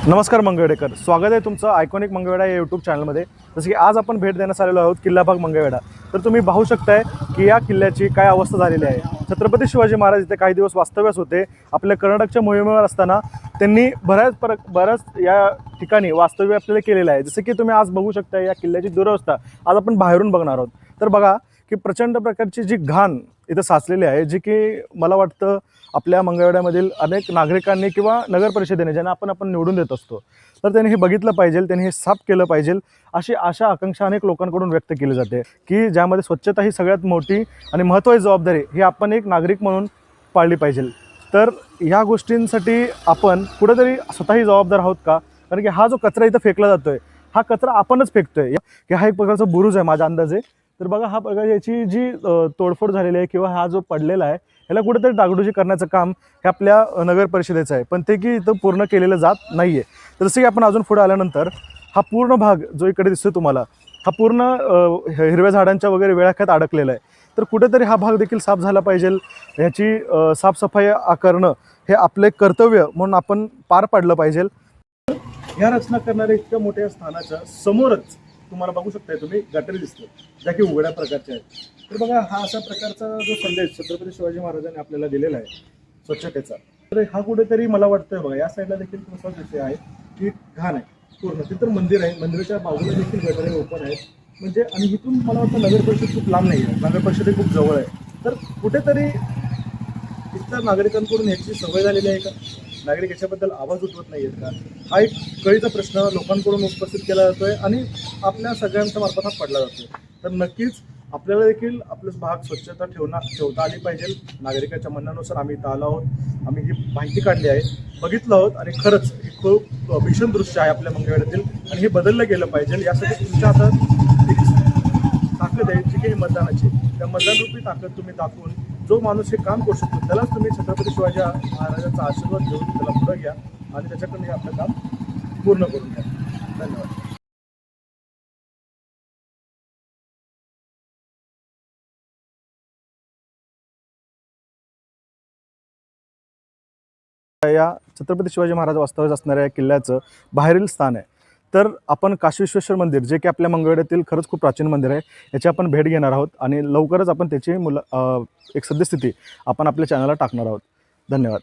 नमस्कार मंगळवेढेकर, स्वागत आहे तुमचं आयकॉनिक मंगळवेढा या यूट्यूब चॅनलमध्ये। जसं की आज आपण भेट देण्यास आलेलो आहोत किल्ला भाग मंगळवेढा। तर तुम्ही पाहू शकताय की या किल्ल्याची काय अवस्था झालेली आहे। छत्रपती शिवाजी महाराज इथे काही दिवस वास्तव्यास होते। आपल्या कर्नाटकच्या मोहिमेवर असताना त्यांनी बऱ्याच या ठिकाणी वास्तव्य आपल्याला केलेलं आहे। जसं की तुम्ही आज बघू शकता या किल्ल्याची दुरवस्था आज आपण बाहेरून बघणार आहोत। तर बघा की प्रचंड प्रकारची जी घाण इथं साचलेली आहे, जी की मला वाटतं आपल्या मंगळवेढ्यामधील अनेक नागरिकांनी किंवा नगर परिषदेने ज्यांना आपण निवडून देत असतो, तर त्यांनी हे बघितलं पाहिजे, त्यांनी हे साफ केलं पाहिजे, अशी आशा आकांक्षा अनेक लोकांकडून व्यक्त केली जाते की ज्यामध्ये स्वच्छता ही सगळ्यात मोठी आणि महत्त्वाची जबाबदारी ही आपण एक नागरिक म्हणून पाळली पाहिजे। तर ह्या गोष्टींसाठी आपण कुठेतरी स्वतःही जबाबदार आहोत का? कारण की हा जो कचरा इथं फेकला जातोय, हा कचरा आपणच फेकतोय की हा एक प्रकारचा बुरुज आहे माझ्या अंदाजे। तर बघा हा प्रकार याची जी तोडफोड झालेली आहे किंवा हा जो पडलेला आहे याला कुठेतरी डागडुजी करण्याचं काम हे आपल्या नगर परिषदेचं आहे, पण ते की इथं पूर्ण केलेलं जात नाही आहे। तर जसं की आपण अजून पुढे आल्यानंतर हा पूर्ण भाग जो इकडे दिसतो तुम्हाला, हा पूर्ण हिरव्या झाडांच्या वगैरे वेळाख्यात अडकलेला आहे। तर कुठेतरी हा भाग देखील साफ झाला पाहिजे। ह्याची साफसफाई करणं हे आपले कर्तव्य म्हणून आपण पार पाडलं पाहिजे। या रचना करणाऱ्या इतक्या मोठ्या स्थानाच्या समोरच तुम्हाला बघू शकताय तुम्ही गटारी दिसतो, ज्या की उघड्या प्रकारच्या आहेत। तर बघा हा अशा प्रकारचा जो संदेश छत्रपती शिवाजी महाराजांनी आपल्याला दिलेला आहे स्वच्छतेचा, तर हा कुठेतरी मला वाटतंय बघा या साईडला देखील तसाच विषय आहे की घाण आहे पूर्ण। तिथं मंदिर आहे, मंदिराच्या बाजूला देखील गटारी ओपन आहेत, म्हणजे आणि इथून मला वाटतं नगर परिषद खूप लांब नाही आहे, नगर परिषद खूप जवळ आहे। तर कुठेतरी इथल्या नागरिकांकडून ह्याची सवय झालेली आहे का? नागरिक याच्याबद्दल आवाज उठवत नाही आहेत का? हा एक कळीचा प्रश्न लोकांकडून उपस्थित केला जातोय आणि आपल्या सगळ्यांच्या मार्फत हा पडला जातोय। तर नक्कीच आपल्याला देखील आपलं भाग स्वच्छता ठेवता आली पाहिजे। नागरिकांच्या म्हणण्यानुसार आम्ही इथं आलो आहोत, आम्ही ही माहिती काढली आहे, बघितलं आहोत आणि खरंच हे खूप भीषण दृश्य आहे आपल्या मंगळवेढ्यातील आणि हे बदललं गेलं पाहिजे। यासाठी तुमच्या हातात एक ताकद आहे जी काही मतदानाची, त्या मतदानरूपी ताकद तुम्ही दाखवून जो माणूस हे काम करू शकतो त्यालाच तुम्ही छत्रपती शिवाजी महाराजांचा आशीर्वाद घेऊन त्याला पुढे घ्या आणि त्याच्याकडून हे आपलं काम पूर्ण करून घ्या। धन्यवाद। या छत्रपती शिवाजी महाराज वास्तव्यास असणाऱ्या या किल्ल्याचं बाहेरील स्थान आहे। तर आपण काशी विश्वेश्वर मंदिर, जे की आपल्या मंगळवेढ्यातील खरंच खूप प्राचीन मंदिर आहे, याची आपण भेट घेणार आहोत आणि लवकरच आपण त्याची एक सद्यस्थिती आपण आपल्या चॅनलला टाकणार आहोत। धन्यवाद।